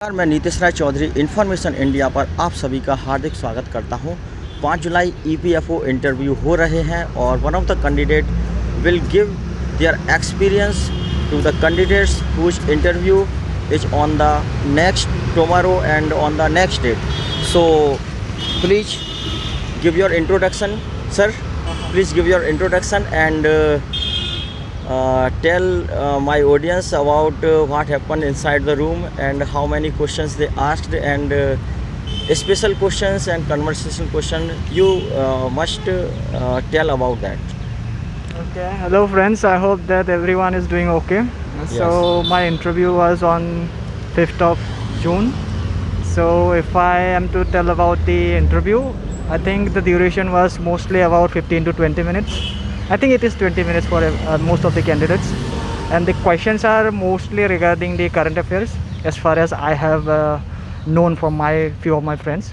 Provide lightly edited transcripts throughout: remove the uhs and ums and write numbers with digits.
नमस्कार, मैं नीतीश राय Chaudhary information India पर आप सभी का हार्दिक स्वागत करता हूं। 5 जुलाई ईपीएफओ इंटरव्यू हो रहे हैं और one of the candidate will give their experience to the candidates whose interview is on the next tomorrow and on the next date. So please give your introduction sir, please give your introduction and tell my audience about what happened inside the room and how many questions they asked and special questions and conversation question you must tell about that. Okay, hello friends, I hope that everyone is doing okay. So my interview was on 5th of June. So if I am to tell about the interview, I think the duration was mostly about 15 to 20 minutes. I think it is 20 minutes for most of the candidates, and the questions are mostly regarding the current affairs as far as I have known from my few of my friends.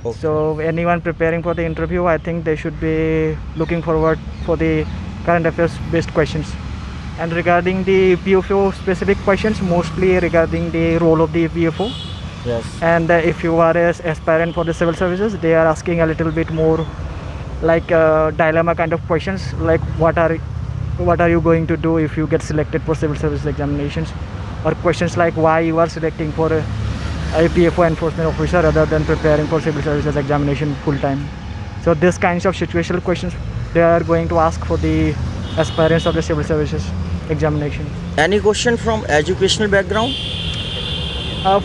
Okay. So anyone preparing for the interview, I think they should be looking forward for the current affairs based questions. And regarding the PFO specific questions, mostly regarding the role of the PFO. Yes. And if you are an aspirant for the civil services, they are asking a little bit more like dilemma kind of questions, like what are you going to do if you get selected for civil service examinations, or questions like why you are selecting for a PFO enforcement officer rather than preparing for civil services examination full time. So this kinds of situational questions they are going to ask for the aspirants of the civil services examination. Any question from educational background?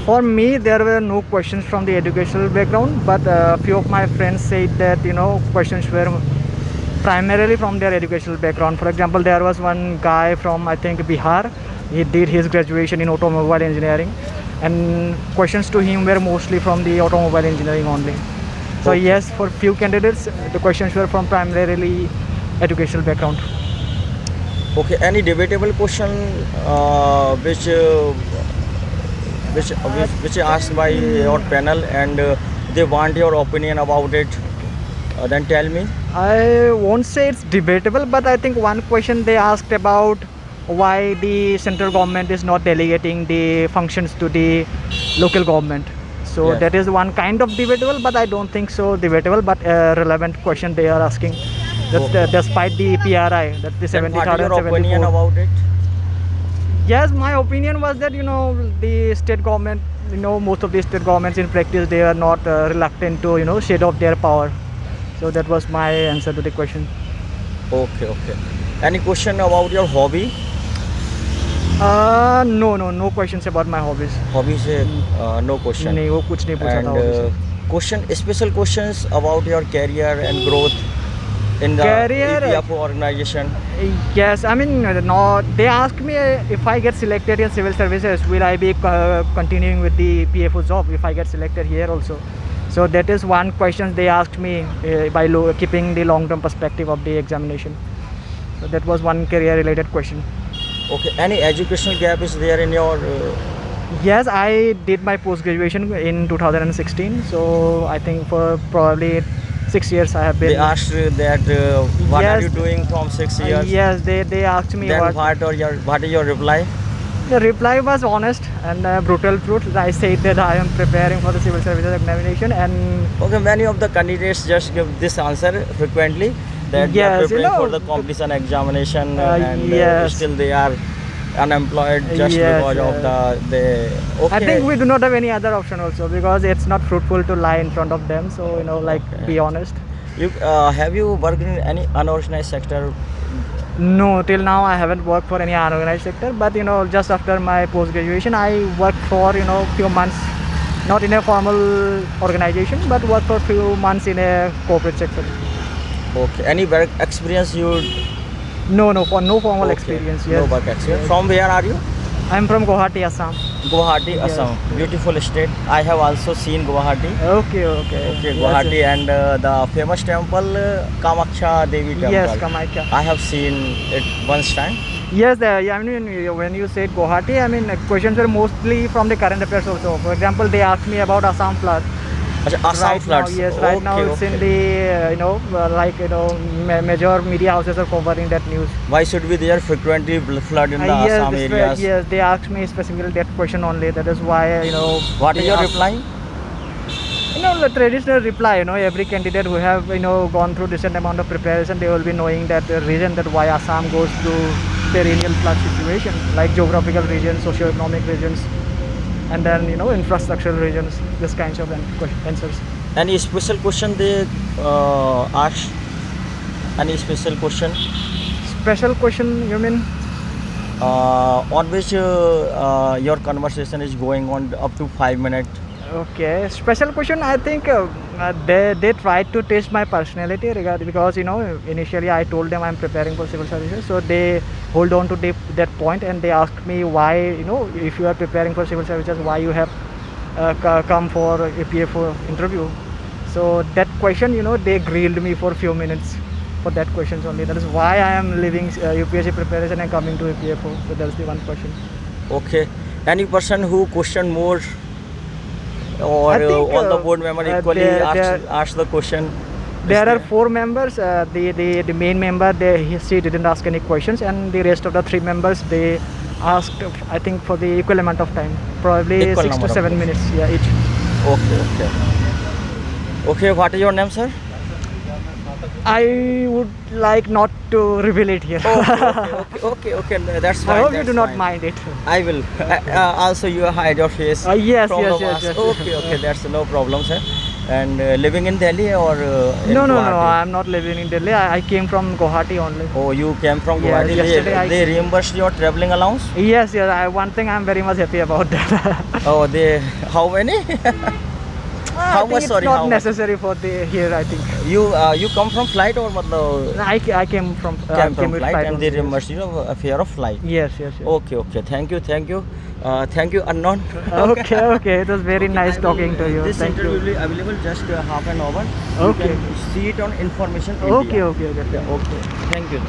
For me, there were no questions from the educational background, but a few of my friends said that questions were primarily from their educational background. For example, there was one guy from I think Bihar. He did his graduation in automobile engineering, and questions to him were mostly from the automobile engineering only. So Okay. yes, for few candidates, the questions were from primarily educational background. Okay, any debatable question which asked by your panel and they want your opinion about it, then tell me. I won't say it's debatable, but I think one question they asked about why the central government is not delegating the functions to the local government. So Yes. that is one kind of debatable, but I don't think so debatable, but a relevant question they are asking. That's Okay. despite the PRI, that's the Then what 70,000, is your opinion 74. about it? Yes, my opinion was that the state government, most of the state governments in practice they are not reluctant to shed off their power. So that was my answer to the question. Okay. Any question about your hobby? No questions about my hobbies. Hobby से no question. नहीं, वो कुछ नहीं पूछा था And hobbies से. question, special questions about your career and growth in the Career? EPFO organization. Yes, I mean, no, they asked me if I get selected in civil services, will I be continuing with the PFO job if I get selected here also. So that is one question they asked me by keeping the long-term perspective of the examination. So that was one career-related question. Okay, any educational gap is there in your Yes, I did my post-graduation in 2016. So I think for probably 6 years I have been. they asked that what are Yes. you doing from 6 years? Yes, they asked me Then what. what is your reply? The reply was honest and brutal truth. I said that I am preparing for the civil services examination, and Okay, many of the candidates just give this answer frequently that they are Yes, preparing for the competition examination and yes. still they are unemployed just Yes, because of the okay. I think we do not have any other option also, because it's not fruitful to lie in front of them. So Okay. be honest. You have you worked in any unorganized sector? No, till now I haven't worked for any unorganized sector, but just after my post graduation I worked for few months, not in a formal organization, but worked for few months in a corporate sector. Okay, any work experience you? No formal Okay. experience. No Yes. work experience. From where are you? I'm from Guwahati, Assam. Guwahati, Yes. Assam. Beautiful state. I have also seen Guwahati. Okay. Okay, Yes, Guwahati yes. and the famous temple Kamakhya Devi temple. Yes, Kamakhya. I have seen it once time. Yes, I mean, when you said Guwahati, I mean, questions were mostly from the current affairs also. For example, they asked me about Assam flood. अच्छा, Assam Right now, floods. yes, right now Okay, it's in okay. the major media houses are covering that news. Why should we there frequently flood in the Yes, Assam areas? yes, they asked me specifically that question only. That is why What is they your asked- reply? The traditional reply. Every candidate who have gone through decent amount of preparation, they will be knowing that the reason that why Assam goes through perennial flood situation, like geographical regions, socio-economic regions, and then infrastructural regions. This kinds of answers. Any special question they ask? Any special question Special question, you mean? on which your conversation is going on up to 5 minutes? Okay, special question. I think they tried to test my personality because initially I told them I'm preparing for civil services, so they hold on to that point and they asked me why if you are preparing for civil services, why you have come for UPFO interview. So that question, they grilled me for a few minutes for that questions only. That is why I am leaving UPSC preparation and coming to UPFO. So that's the one question. Okay. Any person who question more, or I think, all the board member equally ask the question? There are 4 members. The main member, she didn't ask any questions, and the rest of the 3 members, they asked, I think, for the equal amount of time, probably Equal 6 number to of 7 minutes, yeah, each. Okay, okay. Okay, what is your name, sir? I would like not to reveal it here. Okay. That's fine. I hope you that's do not fine. mind it. I will. Also, you hide your face. Yes, from yes, the yes, mask. yes. Okay. That's no problem, sir. And living in Delhi or in No, Guwahati? I'm not living in Delhi. I came from Guwahati only. Oh, you came from Yes, Guwahati. yesterday I They came. reimbursed your traveling allowance? Yes, one thing I'm very much happy about that. Oh, how many? I think much, it's sorry, not how much? necessary for here, I think. You come from flight or matlab, I came from came from with flight and they only, yes. reimbursed a fare of flight? Yes. Okay. Thank you. Thank you, unknown. Okay. It was very nice talking to you. This Thank interview you. will be available just half an hour. Okay. You can see it on Information Okay. India. Yeah, okay. Thank you.